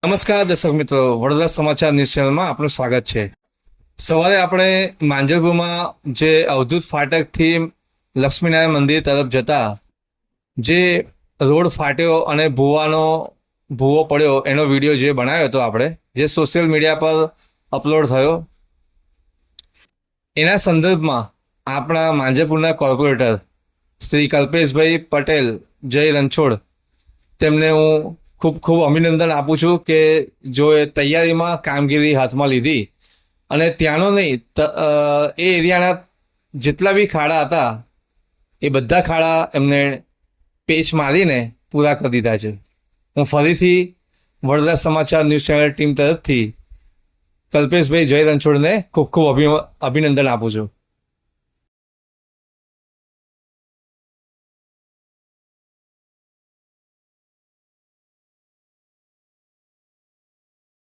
નમસ્કાર દર્શક મિત્રો, વડોદરા સમાચાર ન્યૂઝ ચેનલમાં આપનું સ્વાગત છે. સવારે આપણે માંજલપુરમાં જે અવધૂત ફાટકથી લક્ષ્મીનારાયણ મંદિર તરફ જતા જે રોડ ફાટ્યો અને ભૂવો પડ્યો એનો વિડીયો જે બનાવ્યો હતો આપણે, જે સોશિયલ મીડિયા પર અપલોડ થયો, એના સંદર્ભમાં આપણા માંજલપુરના કોર્પોરેટર શ્રી કલ્પેશભાઈ પટેલ જય રણછોડ તેમને હું ખૂબ ખૂબ અભિનંદન આપું છું કે જો એ તૈયારીમાં કામગીરી હાથમાં લીધી અને ત્યાંનો નહીં એ એરિયાના જેટલા બી ખાડા હતા એ બધા ખાડા એમને પેચ મારીને પૂરા કરી દીધા છે. હું ફરીથી વડોદરા સમાચાર ન્યૂઝ ચેનલ ટીમ તરફથી કલ્પેશભાઈ જય રણછોડને ખૂબ ખૂબ અભિનંદન આપું છું.